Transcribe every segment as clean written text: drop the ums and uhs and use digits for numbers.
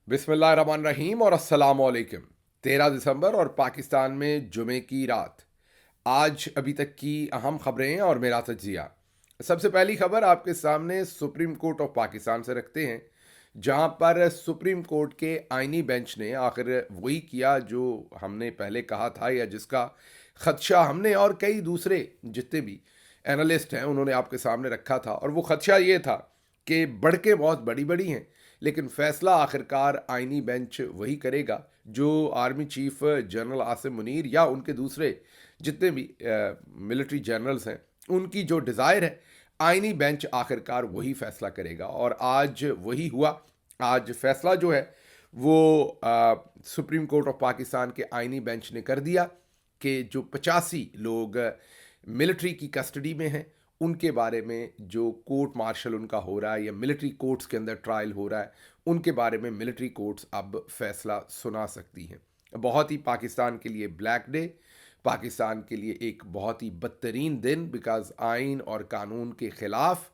बिस्मिल्लाहिर्रहमानिर्रहीम और अस्सलाम वालेकुम। 13 दिसंबर और पाकिस्तान में जुमे की रात। आज अभी तक की अहम खबरें और मेरा तजिया। सबसे पहली खबर आपके सामने सुप्रीम कोर्ट ऑफ पाकिस्तान से रखते हैं, जहां पर सुप्रीम कोर्ट के आईनी बेंच ने आखिर वही किया जो हमने पहले कहा था, या जिसका खदशा हमने और कई दूसरे जितने भी एनालिस्ट हैं उन्होंने आपके सामने रखा था। और वो खदशा ये था कि बढ़के बहुत बड़ी बड़ी हैं, लेकिन फैसला आखिरकार आईनी बेंच वही करेगा जो army chief general Asim Munir या उनके दूसरे जितने भी मिलिट्री जनरल्स हैं उनकी जो डिज़ायर है, आईनी बेंच आखिरकार वही फैसला करेगा। और आज वही हुआ। आज फैसला जो है वो सुप्रीम कोर्ट ऑफ पाकिस्तान के आईनी बेंच ने कर दिया कि जो 85 लोग मिलिट्री की कस्टडी में हैं उनके बारे में जो कोर्ट मार्शल उनका हो रहा है या मिलिट्री कोर्ट्स के अंदर ट्रायल हो रहा है, उनके बारे में मिलिट्री कोर्ट्स अब फैसला सुना सकती हैं। बहुत ही पाकिस्तान के लिए ब्लैक डे, पाकिस्तान के लिए एक बहुत ही बदतरीन दिन, बिकॉज आइन और कानून के ख़िलाफ़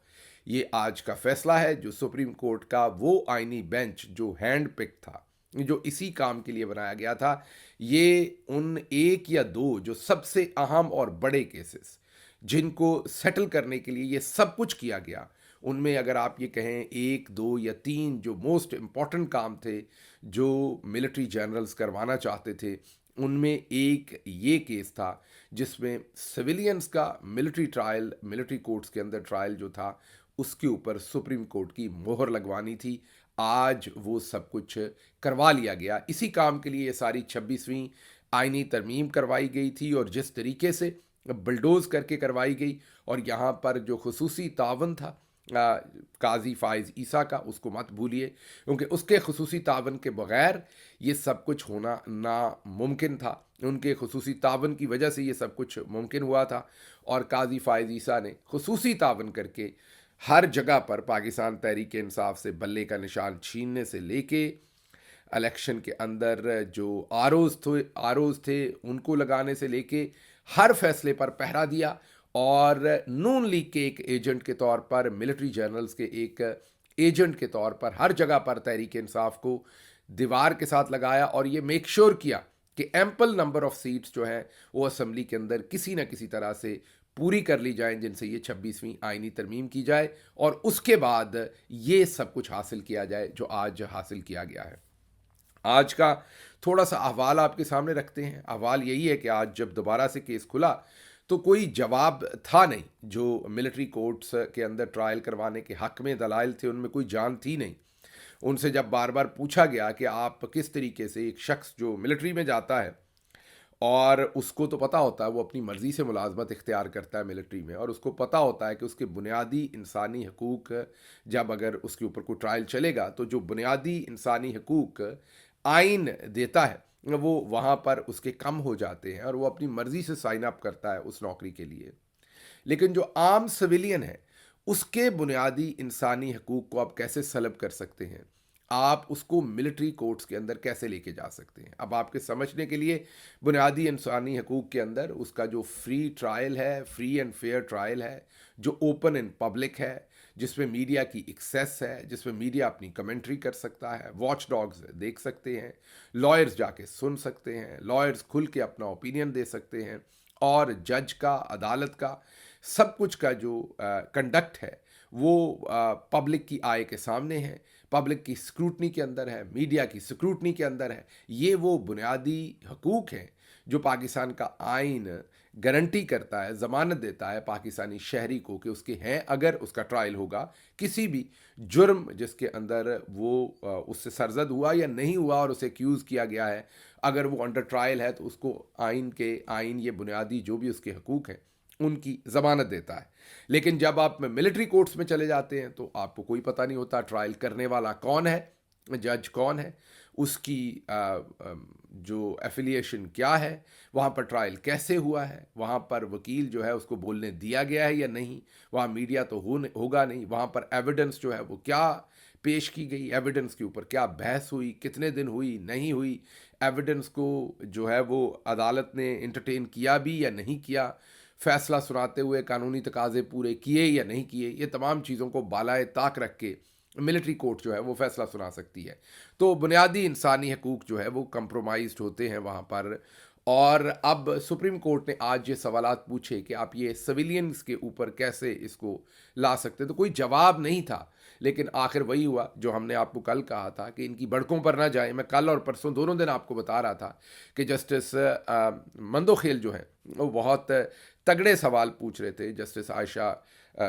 ये आज का फैसला है जो सुप्रीम कोर्ट का वो आइनी बेंच जो हैंड पिक था, जो इसी काम के लिए बनाया गया था। ये उन एक या दो जो सबसे अहम और बड़े केसेस जिनको सेटल करने के लिए ये सब कुछ किया गया, उनमें अगर आप ये कहें एक दो या तीन जो मोस्ट इम्पॉर्टेंट काम थे जो मिलिट्री जनरल्स करवाना चाहते थे, उनमें एक ये केस था जिसमें सिविलियंस का मिलिट्री ट्रायल, मिलिट्री कोर्ट्स के अंदर ट्रायल जो था उसके ऊपर सुप्रीम कोर्ट की मोहर लगवानी थी। आज वो सब कुछ करवा लिया गया। इसी काम के लिए ये सारी 26वीं आईनी तरमीम करवाई गई थी और जिस तरीके से बलडोज करके करवाई गई। और यहाँ पर जो खसूसी तावन था काजी फ़ाइज़ ईसा का, उसको मत भूलिए, क्योंकि उसके खसूसी तावन के बग़ैर ये सब कुछ होना नामुमकिन था। उनके खसूसी तावन की वजह से ये सब कुछ मुमकिन हुआ था। और काजी फ़ाइज़ ईसा ने खसूसी तावन करके हर जगह पर पाकिस्तान तहरीक इंसाफ से बल्ले का निशान छीनने से लेके इलेक्शन के अंदर जो आरोज थे उनको लगाने से लेके हर फैसले पर पहरा दिया। और नून लीग के एक एजेंट के तौर पर, मिलिट्री जर्नल्स के एक एजेंट के तौर पर हर जगह पर तहरीक इंसाफ को दीवार के साथ लगाया और ये मेक श्योर किया कि एम्पल नंबर ऑफ सीट्स जो है वो असम्बली के अंदर किसी न किसी तरह से पूरी कर ली जाएं, जिनसे ये 26वीं आइनी तरमीम की जाए और उसके बाद ये सब कुछ हासिल किया जाए जो आज हासिल किया गया है। आज का थोड़ा सा अहवाल आपके सामने रखते हैं। अहवाल यही है कि आज जब दोबारा से केस खुला तो कोई जवाब था नहीं। जो मिलिट्री कोर्ट्स के अंदर ट्रायल करवाने के हक़ में दलाइल थे उनमें कोई जान थी नहीं। उनसे जब बार बार पूछा गया कि आप किस तरीके से, एक शख्स जो मिलिट्री में जाता है और उसको तो पता होता है वो अपनी मर्ज़ी से मुलाजमत इख्तियार करता है मिलिट्री में, और उसको पता होता है कि उसके बुनियादी इंसानी हकूक़, जब अगर उसके ऊपर कोई ट्रायल चलेगा तो जो बुनियादी इंसानी हकूक़ आइन देता है वो वहाँ पर उसके कम हो जाते हैं और वो अपनी मर्ज़ी से साइन अप करता है उस नौकरी के लिए। लेकिन जो आम सिविलियन है उसके बुनियादी इंसानी हकूक़ को आप कैसे सलब कर सकते हैं, आप उसको मिलिट्री कोर्ट्स के अंदर कैसे लेके जा सकते हैं। अब आपके समझने के लिए, बुनियादी इंसानी हकूक़ के अंदर उसका जो फ्री ट्रायल है, फ्री एंड फेयर ट्रायल है, जो ओपन इन पब्लिक है, जिसमें मीडिया की एक्सेस है, जिसमें मीडिया अपनी कमेंट्री कर सकता है, वॉच डॉग्स देख सकते हैं, लॉयर्स जाके सुन सकते हैं, लॉयर्स खुल के अपना ओपिनियन दे सकते हैं, और जज का, अदालत का, सब कुछ का जो कंडक्ट है वो पब्लिक की आय के सामने है, पब्लिक की स्क्रूटनी के अंदर है, मीडिया की स्क्रूटनी के अंदर है। ये वो बुनियादी हकूक़ हैं जो पाकिस्तान का आइन गारंटी करता है, ज़मानत देता है पाकिस्तानी शहरी को कि उसके हैं, अगर उसका ट्रायल होगा किसी भी जुर्म जिसके अंदर वो उससे सरजद हुआ या नहीं हुआ और उसे एक्यूज़ किया गया है, अगर वो अंडर ट्रायल है तो उसको आइन ये बुनियादी जो भी उसके हकूक़ हैं उनकी ज़मानत देता है। लेकिन जब आप मिलिट्री कोर्ट्स में चले जाते हैं तो आपको कोई पता नहीं होता ट्रायल करने वाला कौन है, जज कौन है, उसकी जो एफिलिएशन क्या है, वहाँ पर ट्रायल कैसे हुआ है, वहाँ पर वकील जो है उसको बोलने दिया गया है या नहीं, वहाँ मीडिया तो होगा नहीं, वहाँ पर एविडेंस जो है वो क्या पेश की गई, एविडेंस के ऊपर क्या बहस हुई, कितने दिन हुई, नहीं हुई, एविडेंस को जो है वो अदालत ने इंटरटेन किया भी या नहीं किया, फैसला सुनाते हुए कानूनी तकाजे पूरे किए या नहीं किए, ये तमाम चीज़ों को बालाए ताक रख के मिलिट्री कोर्ट जो है वो फैसला सुना सकती है। तो बुनियादी इंसानी हकूक़ जो है वो कंप्रोमाइज़्ड होते हैं वहाँ पर। और अब सुप्रीम कोर्ट ने आज ये सवालात पूछे कि आप ये सिविलियंस के ऊपर कैसे इसको ला सकते, तो कोई जवाब नहीं था। लेकिन आखिर वही हुआ जो हमने आपको कल कहा था कि इनकी भड़कों पर ना जाए। मैं कल और परसों दोनों दिन आपको बता रहा था कि जस्टिस मंदोखेल जो है वो बहुत तगड़े सवाल पूछ रहे थे। जस्टिस आयशा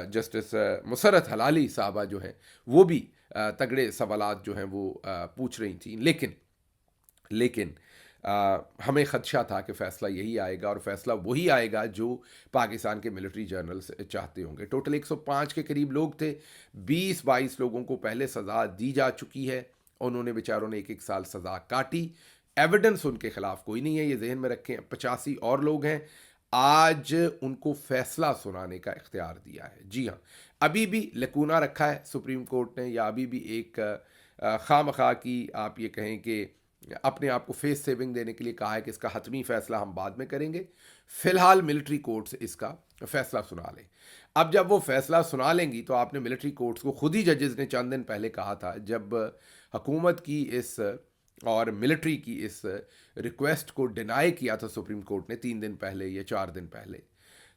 जस्टिस मुसरत हलाली साहबा जो हैं वो भी तगड़े सवालात जो हैं वो पूछ रही थी। लेकिन हमें ख़दशा था कि फ़ैसला यही आएगा, और फ़ैसला वही आएगा जो पाकिस्तान के मिलिट्री जर्नल्स चाहते होंगे। टोटल 105 के करीब लोग थे। 20-22 लोगों को पहले सज़ा दी जा चुकी है। उन्होंने बेचारों ने 1-1 साल सज़ा काटी। एविडेंस उनके ख़िलाफ़ कोई नहीं है, ये ज़हन में रखें। 85 और लोग हैं। आज उनको फ़ैसला सुनाने का इख्तियार दिया है। जी हाँ, अभी भी लकूना रखा है सुप्रीम कोर्ट ने, या अभी भी एक खामखा की आप ये कहें कि अपने आप को फेस सेविंग देने के लिए कहा है कि इसका हतमी फ़ैसला हम बाद में करेंगे। फ़िलहाल मिलिट्री कोर्ट्स इसका फ़ैसला सुना लें। अब जब वो फ़ैसला सुना लेंगी तो आपने मिलिट्री कोर्ट्स को, खुद ही जजेस ने चंद दिन पहले कहा था जब हुकूमत की इस और मिलिट्री की इस रिक्वेस्ट को डिनाई किया था सुप्रीम कोर्ट ने 3 दिन पहले या 4 दिन पहले,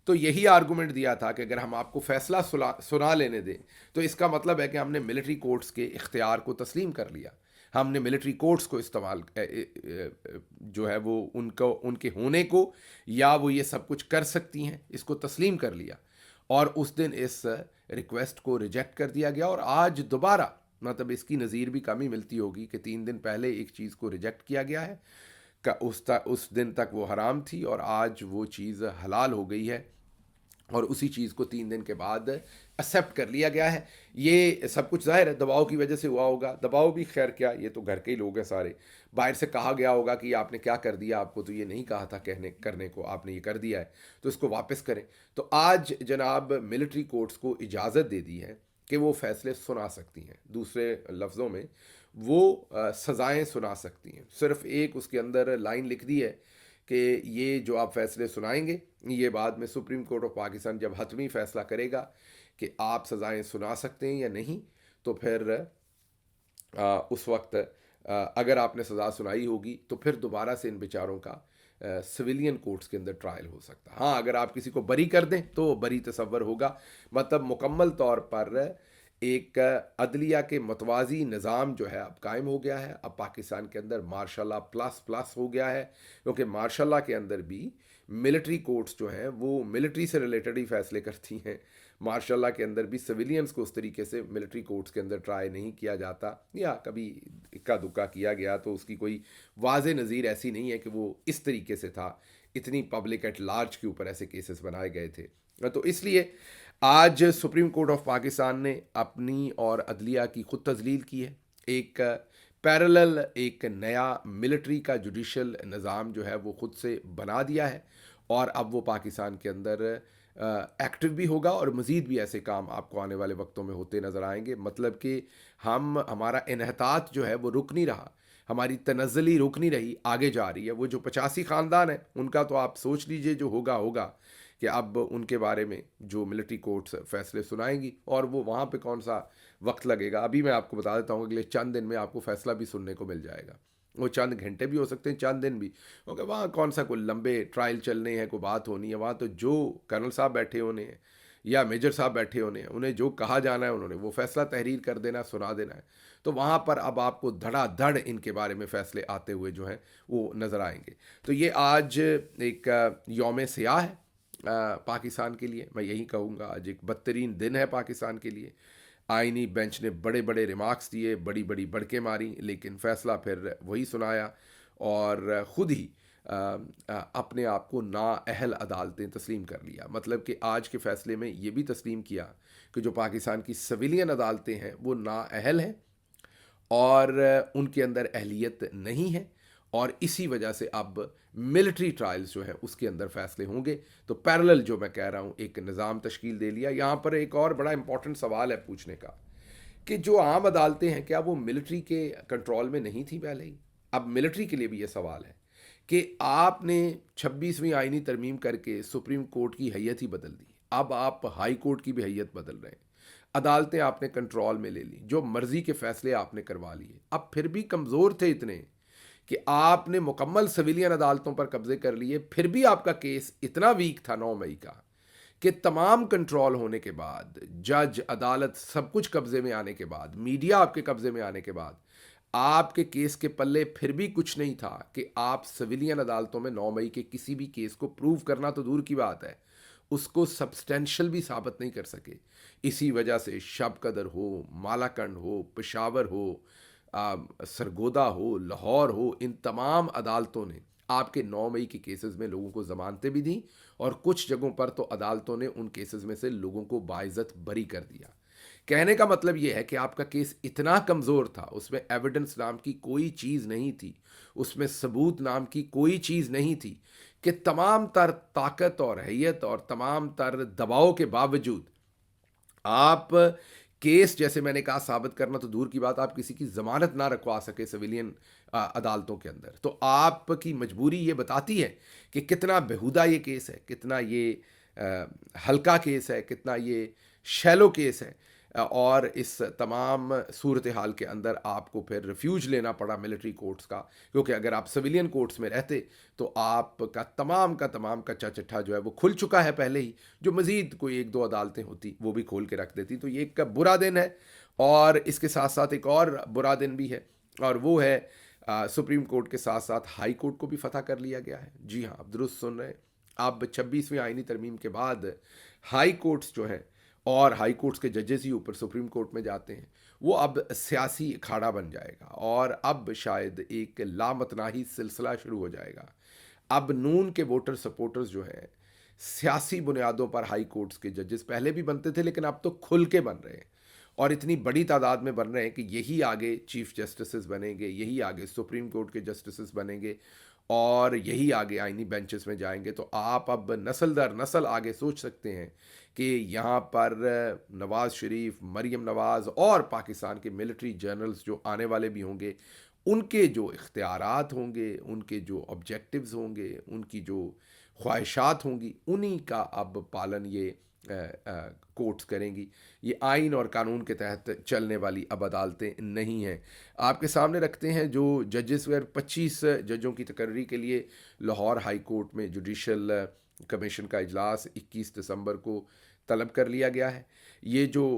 तो यही आर्गूमेंट दिया था कि अगर हम आपको फ़ैसला सुना लेने दें तो इसका मतलब है कि हमने मिलिट्री कोर्ट्स के इख्तियार को तस्लीम कर लिया। हमने मिलिट्री कोर्ट्स को इस्तेमाल जो है वो उनको, उनके होने को, या वो ये सब कुछ कर सकती हैं, इसको तस्लीम कर लिया। और उस दिन इस रिक्वेस्ट को रिजेक्ट कर दिया गया। और आज दोबारा, मतलब इसकी नज़ीर भी कम ही मिलती होगी कि 3 दिन पहले एक चीज़ को रिजेक्ट किया गया है का उस दिन तक वो हराम थी और आज वो चीज़ हलाल हो गई है, और उसी चीज़ को 3 दिन के बाद एक्सेप्ट कर लिया गया है। ये सब कुछ ज़ाहिर है दबाव की वजह से हुआ होगा। दबाव भी खैर क्या, ये तो घर के ही लोग हैं सारे। बाहर से कहा गया होगा कि आपने क्या कर दिया, आपको तो ये नहीं कहा था कहने करने को, आपने ये कर दिया है तो इसको वापस करें। तो आज जनाब मिलिट्री कोर्ट्स को इजाज़त दे दी है कि वो फ़ैसले सुना सकती हैं। दूसरे लफ्ज़ों में वो सज़ाएँ सुना सकती हैं। सिर्फ़ एक उसके अंदर लाइन लिख दी है कि ये जो आप फ़ैसले सुनाएंगे, ये बाद में सुप्रीम कोर्ट ऑफ पाकिस्तान जब हतमी फ़ैसला करेगा कि आप सज़ाएं सुना सकते हैं या नहीं, तो फिर उस वक्त अगर आपने सज़ा सुनाई होगी तो फिर दोबारा से इन बेचारों का सिविलियन कोर्ट्स के अंदर ट्रायल हो सकता है। हाँ, अगर आप किसी को बरी कर दें तो बरी तसव्वुर होगा। मतलब मुकम्मल तौर पर एक अदलिया के मतवाज़ी निज़ाम जो है अब कायम हो गया है। अब पाकिस्तान के अंदर मार्शल लॉ प्लस प्लस हो गया है, क्योंकि मार्शल लॉ के अंदर भी मिलिट्री कोर्ट्स जो हैं वो मिलिट्री से रिलेटेड ही फ़ैसले करती हैं। मार्शल लॉ के अंदर भी सिविलियंस को उस तरीके से मिलिट्री कोर्ट्स के अंदर ट्राई नहीं किया जाता, या कभी इक्का दुक्का किया गया तो उसकी कोई वाज़े नज़ीर ऐसी नहीं है कि वो इस तरीके से था। इतनी पब्लिक एट लार्ज के ऊपर ऐसे केसेस बनाए गए थे। तो इसलिए आज सुप्रीम कोर्ट ऑफ पाकिस्तान ने अपनी और अदलिया की खुद तजलील की है। एक पैरेलल एक नया मिलिट्री का जुडिशल निज़ाम जो है वो खुद से बना दिया है, और अब वो पाकिस्तान के अंदर एक्टिव भी होगा, और मज़ीद भी ऐसे काम आपको आने वाले वक्तों में होते नज़र आएंगे। मतलब कि हमारा इन्हतात जो है वो रुक नहीं रहा, हमारी तनज़्ज़ुली रुक नहीं रही, आगे जा रही है। वो जो 85 ख़ानदान है उनका तो आप सोच लीजिए जो होगा होगा, कि अब उनके बारे में जो मिलिट्री कोर्ट्स फैसले सुनाएंगी, और वो वहाँ पे कौन सा वक्त लगेगा। अभी मैं आपको बता देता हूँ अगले चंद दिन में आपको फ़ैसला भी सुनने को मिल जाएगा। वो चंद घंटे भी हो सकते हैं, चंद दिन भी, क्योंकि वहाँ कौन सा कोई लंबे ट्रायल चलने हैं, कोई बात होनी है। वहाँ तो जो कर्नल साहब बैठे होने हैं या मेजर साहब बैठे होने हैं, उन्हें जो कहा जाना है उन्होंने वो फ़ैसला तहरीर कर देना, सुना देना है। तो वहाँ पर अब आपको धड़ाधड़ इनके बारे में फ़ैसले आते हुए जो हैं वो नज़र आएंगे। तो ये आज एक यौम सियाह है पाकिस्तान के लिए। मैं यही कहूँगा आज एक बदतरीन दिन है पाकिस्तान के लिए। आइनी बेंच ने बड़े बड़े रिमार्क्स दिए, बड़ी बड़ी बड़कें मारी, लेकिन फ़ैसला फिर वही सुनाया, और ख़ुद ही अपने आप को नाअहल अदालतें तस्लीम कर लिया। मतलब कि आज के फ़ैसले में ये भी तस्लीम किया कि जो पाकिस्तान की सिविलियन अदालतें हैं वो नाअहल हैं, और उनके अंदर अहलियत नहीं है, और इसी वजह से अब मिलिट्री ट्रायल्स जो है उसके अंदर फ़ैसले होंगे। तो पैरेलल जो मैं कह रहा हूँ एक निज़ाम तश्कील दे लिया। यहाँ पर एक और बड़ा इंपॉर्टेंट सवाल है पूछने का, कि जो आम अदालतें हैं क्या वो मिलिट्री के कंट्रोल में नहीं थी पहले ही? अब मिलिट्री के लिए भी ये सवाल है कि आपने 26वीं आइनी तरमीम करके सुप्रीम कोर्ट की हैयत ही बदल दी। अब आप हाई कोर्ट की भी हैयत बदल रहे हैं। عدالتیں آپ نے کنٹرول میں لے لی, جو مرضی کے فیصلے آپ نے کروا لیے. اب پھر بھی کمزور تھے اتنے کہ آپ نے مکمل سویلین عدالتوں پر قبضے کر لیے, پھر بھی آپ کا کیس اتنا ویک تھا 9 مئی کا کہ تمام کنٹرول ہونے کے بعد, جج, عدالت, سب کچھ قبضے میں آنے کے بعد, میڈیا آپ کے قبضے میں آنے کے بعد, آپ کے کیس کے پلے پھر بھی کچھ نہیں تھا کہ آپ سویلین عدالتوں میں 9 مئی کے کسی بھی کیس کو پروو کرنا تو دور کی بات ہے, اس کو سبسٹینشل بھی ثابت نہیں کر سکے. اسی وجہ سے شب قدر ہو, مالاکنڈ ہو, پشاور ہو, سرگودا ہو, لاہور ہو, ان تمام عدالتوں نے آپ کے 9 مئی کے کیسز میں لوگوں کو ضمانتیں بھی دیں, اور کچھ جگہوں پر تو عدالتوں نے ان کیسز میں سے لوگوں کو باعزت بری کر دیا. کہنے کا مطلب یہ ہے کہ آپ کا کیس اتنا کمزور تھا, اس میں ایویڈنس نام کی کوئی چیز نہیں تھی, اس میں ثبوت نام کی کوئی چیز نہیں تھی, کہ تمام تر طاقت اور حیت اور تمام تر دباؤ کے باوجود آپ کیس, جیسے میں نے کہا, ثابت کرنا تو دور کی بات, آپ کسی کی ضمانت نہ رکھوا سکے سویلین عدالتوں کے اندر. تو آپ کی مجبوری یہ بتاتی ہے کہ کتنا بیہودہ یہ کیس ہے, کتنا یہ ہلکا کیس ہے, کتنا یہ شیلو کیس ہے. اور اس تمام صورتحال کے اندر آپ کو پھر ریفیوج لینا پڑا ملٹری کورٹس کا, کیونکہ اگر آپ سویلین کورٹس میں رہتے تو آپ کا تمام کچا چٹھا جو ہے وہ کھل چکا ہے پہلے ہی, جو مزید کوئی 1-2 عدالتیں ہوتی وہ بھی کھول کے رکھ دیتی. تو یہ ایک برا دن ہے, اور اس کے ساتھ ساتھ ایک اور برا دن بھی ہے, اور وہ ہے سپریم کورٹ کے ساتھ ساتھ ہائی کورٹ کو بھی فتح کر لیا گیا ہے. جی ہاں, آپ درست سن رہے ہیں. اب 26ویں آئینی ترمیم کے بعد ہائی کورٹس جو ہیں, اور ہائی کورٹس کے ججز ہی اوپر سپریم کورٹ میں جاتے ہیں, وہ اب سیاسی اکھاڑا بن جائے گا, اور اب شاید ایک لامتناہی سلسلہ شروع ہو جائے گا. اب نون کے ووٹر سپورٹرز جو ہیں, سیاسی بنیادوں پر ہائی کورٹس کے ججز پہلے بھی بنتے تھے, لیکن اب تو کھل کے بن رہے ہیں, اور اتنی بڑی تعداد میں بن رہے ہیں کہ یہی آگے چیف جسٹسز بنیں گے, یہی آگے سپریم کورٹ کے جسٹسز بنیں گے, اور یہی آگے آئینی بینچز میں جائیں گے. تو آپ اب نسل در نسل آگے سوچ سکتے ہیں کہ یہاں پر نواز شریف, مریم نواز اور پاکستان کے ملٹری جنرلز جو آنے والے بھی ہوں گے, ان کے جو اختیارات ہوں گے, ان کے جو آبجیکٹیوز ہوں گے, ان کی جو خواہشات ہوں گی, انہی کا اب پالن یہ کورٹس کریں گی. یہ آئین اور قانون کے تحت چلنے والی اب عدالتیں نہیں ہیں. آپ کے سامنے رکھتے ہیں جو ججز ویر 25 ججوں کی تقرری کے لیے لاہور ہائی کورٹ میں جوڈیشل کمیشن کا اجلاس 21 دسمبر کو طلب کر لیا گیا ہے. یہ جو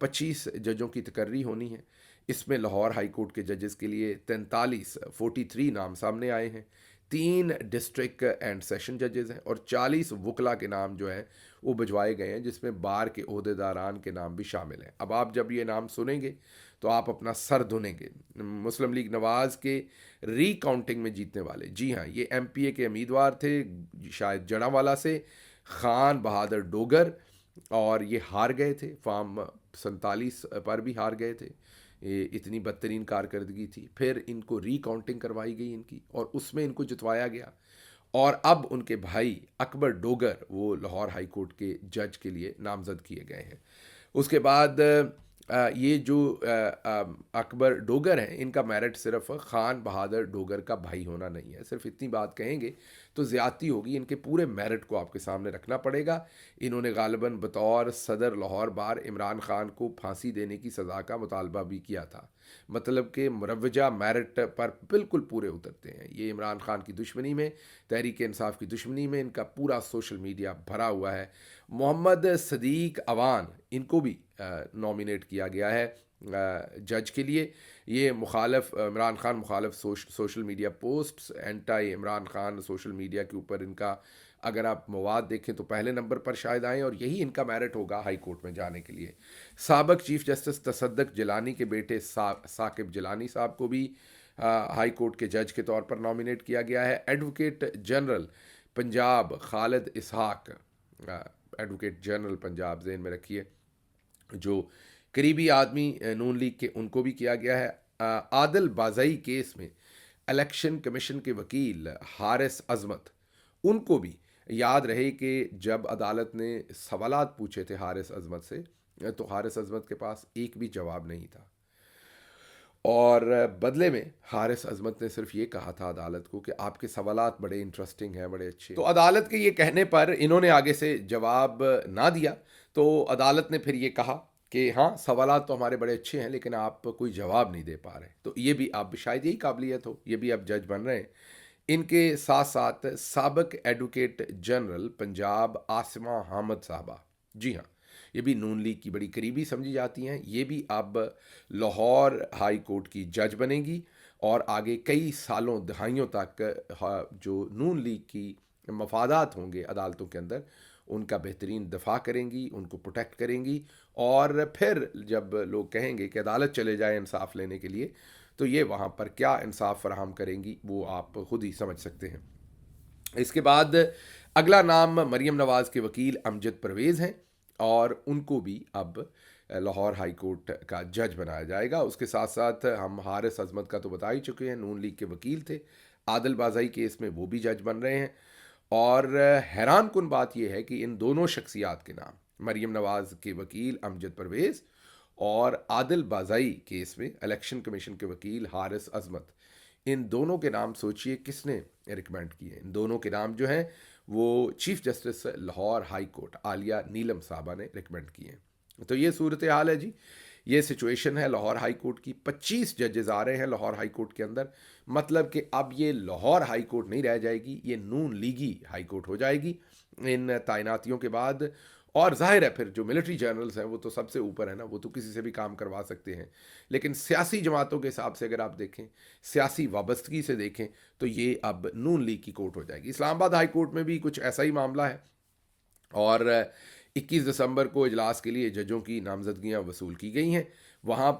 25 ججوں کی تقرری ہونی ہے, اس میں لاہور ہائی کورٹ کے ججز کے لیے 43 نام سامنے آئے ہیں. 3 ڈسٹرکٹ اینڈ سیشن ججز ہیں, اور 40 وکلا کے نام جو ہیں وہ بھجوائے گئے ہیں, جس میں بار کے عہدیداران کے نام بھی شامل ہیں. اب آپ جب یہ نام سنیں گے تو آپ اپنا سر دھنیں گے. مسلم لیگ نواز کے ری کاؤنٹنگ میں جیتنے والے, جی ہاں, یہ ایم پی اے کے امیدوار تھے, شاید جڑاوالا سے, خان بہادر ڈوگر, اور یہ ہار گئے تھے. فارم 47 پر بھی ہار گئے تھے. یہ اتنی بدترین کارکردگی تھی. پھر ان کو ری کاؤنٹنگ کروائی گئی ان کی, اور اس میں ان کو جتوایا گیا, اور اب ان کے بھائی اکبر ڈوگر وہ لاہور ہائی کورٹ کے جج کے لیے نامزد کیے گئے ہیں. اس کے بعد یہ جو اکبر ڈوگر ہیں, ان کا میرٹ صرف خان بہادر ڈوگر کا بھائی ہونا نہیں ہے. صرف اتنی بات کہیں گے تو زیادتی ہوگی, ان کے پورے میرٹ کو آپ کے سامنے رکھنا پڑے گا. انہوں نے غالباً بطور صدر لاہور بار عمران خان کو پھانسی دینے کی سزا کا مطالبہ بھی کیا تھا. مطلب کہ مروجہ میرٹ پر بالکل پورے اترتے ہیں. یہ عمران خان کی دشمنی میں, تحریک انصاف کی دشمنی میں ان کا پورا سوشل میڈیا بھرا ہوا ہے. محمد صدیق اوان, ان کو بھی نامینیٹ کیا گیا ہے جج کے لیے. یہ مخالف, عمران خان مخالف social media posts, anti Imran Khan social media کے اوپر ان کا اگر آپ مواد دیکھیں تو پہلے نمبر پر شاید آئیں, اور یہی ان کا میرٹ ہوگا ہائی کورٹ میں جانے کے لیے. سابق چیف جسٹس تصدق جیلانی کے بیٹے ثاقب جیلانی صاحب کو بھی ہائی کورٹ کے جج کے طور پر نامینیٹ کیا گیا ہے. ایڈوکیٹ جنرل پنجاب خالد اسحاق, ایڈوکیٹ جنرل پنجاب ذہن میں رکھیے, جو قریبی آدمی نون لیگ کے, ان کو بھی کیا گیا ہے. عادل بازئی کیس میں الیکشن کمیشن کے وکیل حارث عظمت, ان کو بھی یاد رہے کہ جب عدالت نے سوالات پوچھے تھے حارث عظمت سے, تو حارث عظمت کے پاس ایک بھی جواب نہیں تھا, اور بدلے میں حارث عظمت نے صرف یہ کہا تھا عدالت کو کہ آپ کے سوالات بڑے انٹرسٹنگ ہیں, بڑے اچھے. تو عدالت کے یہ کہنے پر انہوں نے آگے سے جواب نہ دیا, تو عدالت نے پھر یہ کہا کہ ہاں सवालात तो हमारे बड़े अच्छे हैं लेकिन आप कोई जवाब नहीं दे पा रहे, तो ये भी आप शायद यही काबिलियत हो, ये भी आप जज बन रहे हैं। इनके साथ साथ सबक एडवोकेट जनरल पंजाब आसिमा हामद साहबा, जी हाँ, ये भी नून लीग की बड़ी करीबी समझी जाती हैं, ये भी अब लाहौर हाई कोर्ट की जज बनेंगी और आगे कई सालों दहाइयों तक जो नून लीग की मफादात होंगे अदालतों के अंदर उनका बेहतरीन दफा करेंगी, उनको प्रोटेक्ट करेंगी। और फिर जब लोग कहेंगे कि अदालत चले जाए इंसाफ लेने के लिए, तो ये वहाँ पर क्या इंसाफ फराहम करेंगी वो आप खुद ही समझ सकते हैं। इसके बाद अगला नाम मरीम नवाज़ के वकील अमजद परवेज़ हैं और उनको भी अब लाहौर हाई कोर्ट का जज बनाया जाएगा। उसके साथ साथ हम हारिस अजमत का तो बता ही चुके हैं, नून लीग के वकील थे, आदिल बाज़ाई केस में वो भी जज बन रहे हैं। और हैरान कुन बात यह है कि इन दोनों शख्सियात के नाम, मरीम नवाज़ के वकील अमजद परवेज़ और आदिल बाज़ाई केस में इलेक्शन कमीशन के वकील हारिस अजमत, इन दोनों के नाम सोचिए किसने रिकमेंड किए। इन दोनों के नाम जो हैं वो chief justice Lahore high court Aalia Neelam साहबा ने रिकमेंड किए हैं। तो ये सूरत हाल है जी, ये सिचुएशन है लाहौर हाई कोर्ट की। 25 जजेस आ रहे हैं लाहौर हाई कोर्ट के अंदर, मतलब कि अब ये लाहौर हाई कोर्ट नहीं रह जाएगी, ये नून लीगी हाई कोर्ट हो जाएगी इन तैनातियों के बाद। और जाहिर है फिर जो मिलिट्री जनरल्स हैं वो तो सबसे ऊपर है ना, वो तो किसी से भी काम करवा सकते हैं, लेकिन सियासी जमातों के हिसाब से अगर आप देखें, सियासी वाबस्तगी से देखें, तो ये अब नून लीग की कोर्ट हो जाएगी। इस्लामाबाद हाई कोर्ट में भी कुछ ऐसा ही मामला है और 21 दिसंबर को इजलास के लिए जजों की नामजदगियां वसूल की गई हैं। वहाँ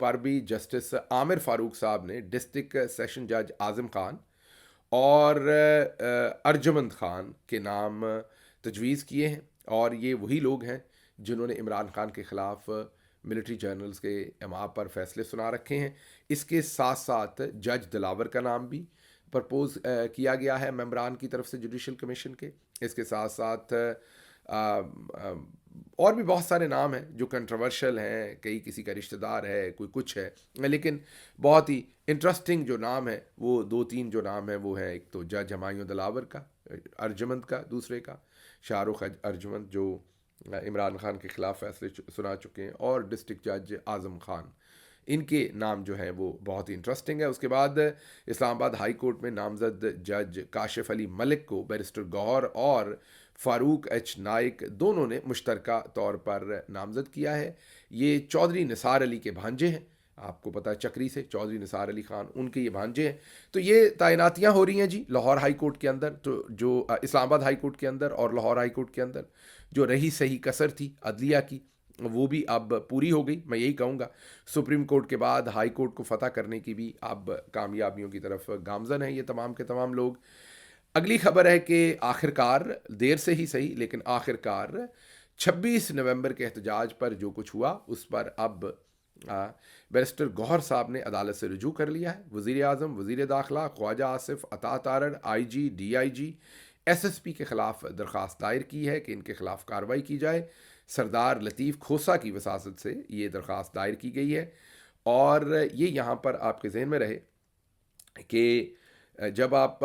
पर भी जस्टिस आमिर फारूक साहब ने डिस्ट्रिक्ट सेशन जज आज़म खान और अर्जमंद खान के नाम तजवीज़ किए हैं और ये वही लोग हैं जिन्होंने इमरान खान के ख़िलाफ़ मिलिट्री जर्नल्स के एमा पर फैसले सुना रखे हैं। इसके साथ साथ जज दिलावर का नाम भी प्रपोज किया गया है मेंबरान की तरफ से जुडिशल कमीशन के। इसके साथ साथ और भी बहुत सारे नाम हैं जो कंट्रोवर्शियल हैं, कई किसी का रिश्तेदार है, कोई कुछ है, लेकिन बहुत ही इंटरेस्टिंग जो नाम है वो दो तीन जो नाम है वो है, एक तो जज हमायूं दिलावर का अर्जमंद का, दूसरे का शाहरुख अर्जमंद जो इमरान खान के ख़िलाफ़ फैसले सुना चुके हैं, और डिस्ट्रिक्ट जज आज़म खान, इनके नाम जो हैं वो बहुत ही इंटरेस्टिंग है। उसके बाद इस्लामाबाद हाई कोर्ट में नामजद जज काशिफ अली मलिक को बैरिस्टर गौहर और फ़ारूक एच नाइक दोनों ने मुश्तरका तौर पर नामजद किया है। ये चौधरी निसार अली के भांजे हैं, आपको पता है चक्री से चौधरी निसार अली ख़ान, उनके ये भांजे हैं। तो ये तैनातियाँ हो रही हैं जी लाहौर हाई कोर्ट के अंदर, तो जो इस्लामाबाद हाई कोर्ट के अंदर और लाहौर हाई कोर्ट के अंदर जो रही सही कसर थी अदलिया की, वो भी अब पूरी हो गई। मैं यही कहूँगा सुप्रीम कोर्ट के बाद हाई कोर्ट को फतह करने की भी अब कामयाबियों की तरफ गामजन है ये तमाम के तमाम लोग। अगली खबर है कि आखिरकार, देर से ही सही लेकिन आखिरकार 26 नवंबर के एहतजाज पर जो कुछ हुआ उस पर अब बैरिस्टर गौहर साहब ने अदालत से रुजू कर लिया है। वज़ीर आज़म, वज़ीर दाखिला, ख्वाजा आसिफ अता तारड़, IG, DIG, SSP के ख़िलाफ़ दरख्वास्त दायर की है कि इनके ख़िलाफ़ कार्रवाई की जाए। सरदार लतीफ़ खोसा की वसासत से ये दरख्वास्त दायर की गई है और ये यहाँ पर आपके जहन में रहे कि जब आप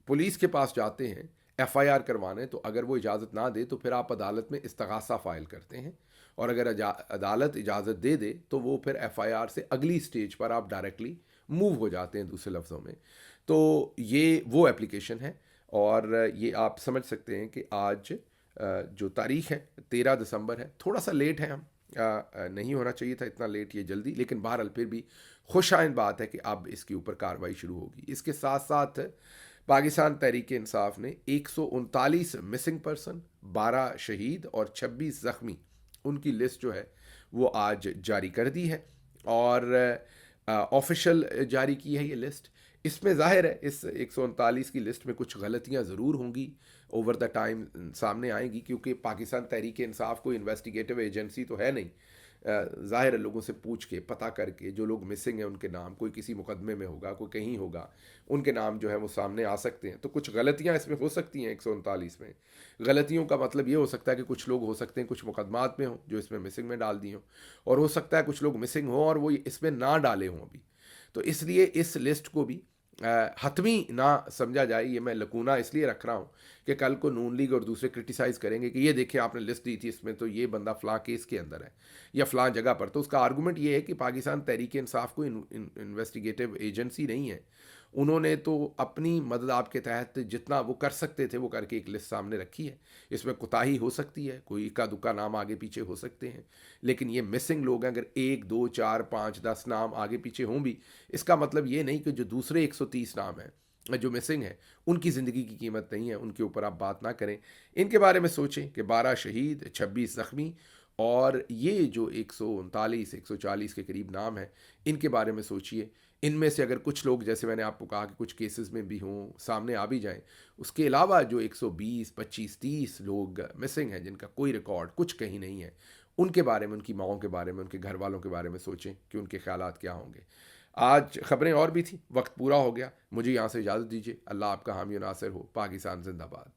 पुलिस के पास जाते हैं FIR करवाने, तो अगर वो इजाज़त ना दे तो फिर आप अदालत में इस्तगासा फ़ाइल करते हैं, और अगर अदालत इजाज़त दे दे तो वो फिर FIR से अगली स्टेज पर आप डायरेक्टली मूव हो जाते हैं, दूसरे लफ्ज़ों में। तो ये वो एप्लीकेशन है और ये आप समझ सकते हैं कि आज जो तारीख़ है 13 दिसंबर है, थोड़ा सा लेट है, हम नहीं होना चाहिए था इतना लेट ये जल्दी, लेकिन बहरहाल फिर भी खुशाइन बात है कि अब इसके ऊपर कार्रवाई शुरू होगी। इसके साथ साथ पाकिस्तान तहरीक इंसाफ ने 139 मिसिंग पर्सन, 12 शहीद और 26 ज़ख्मी, उनकी लिस्ट जो है वो आज जारी कर दी है और ऑफिशियल जारी की है ये लिस्ट। इसमें ज़ाहिर है इस 139 की लिस्ट में कुछ गलतियां ज़रूर होंगी, ओवर द टाइम सामने आएंगी, क्योंकि पाकिस्तान तहरीक इंसाफ कोई इन्वेस्टिगेटिव एजेंसी तो है नहीं। ज़ाहिर है लोगों से पूछ के पता करके जो लोग मिसिंग हैं उनके नाम, कोई किसी मुकदमे में होगा, कोई कहीं होगा, उनके नाम जो है वो सामने आ सकते हैं। तो कुछ गलतियां इसमें हो सकती हैं 139 में। गलतियों का मतलब ये हो सकता है कि कुछ लोग हो सकते हैं कुछ मुकदमात में हों जो इसमें मिसिंग में डाल दिए हों, और हो सकता है कुछ लोग मिसिंग हों और वो इसमें ना डाले हों अभी। तो इसलिए इस लिस्ट को भी हतमी ना समझा जाए। ये मैं लकूना इसलिए रख रहा हूँ कि कल को नून लीग और दूसरे क्रिटिसाइज़ करेंगे कि ये देखिए आपने लिस्ट दी थी, इसमें तो ये बंदा फ़लाँ केस के अंदर है या फ़लाँ जगह पर। तो उसका आर्गूमेंट ये है कि पाकिस्तान तहरीक इंसाफ कोई इन्वेस्टिगेटिव एजेंसी नहीं है। उन्होंने तो अपनी मदद आपके तहत जितना वो कर सकते थे वो करके एक लिस्ट सामने रखी है। इसमें कोताही हो सकती है, कोई इक्का दुक्का नाम आगे पीछे हो सकते हैं, लेकिन ये मिसिंग लोग हैं। अगर 1 2 4 5 10 नाम आगे पीछे हों भी, इसका मतलब ये नहीं कि जो दूसरे 130 नाम हैं जो मिसिंग है उनकी ज़िंदगी की कीमत नहीं है, उनके ऊपर आप बात ना करें। इनके बारे में सोचें कि 12 शहीद, 26 ज़ख्मी, और ये जो 139 140 के करीब नाम हैं, इनके बारे में सोचिए। इनमें से अगर कुछ लोग, जैसे मैंने आपको कहा कि कुछ केसेस में भी हों, सामने आ भी जाएं, उसके अलावा जो 120 25 30 लोग मिसिंग हैं जिनका कोई रिकॉर्ड कुछ कहीं नहीं है, उनके बारे में, उनकी माँओं के बारे में, उनके घर वालों के बारे में सोचें कि उनके ख्यालात क्या होंगे। आज खबरें और भी थी, वक्त पूरा हो गया, मुझे यहाँ से इजाज़त दीजिए। अल्लाह आपका हामी और नासिर हो। पाकिस्तान जिंदाबाद।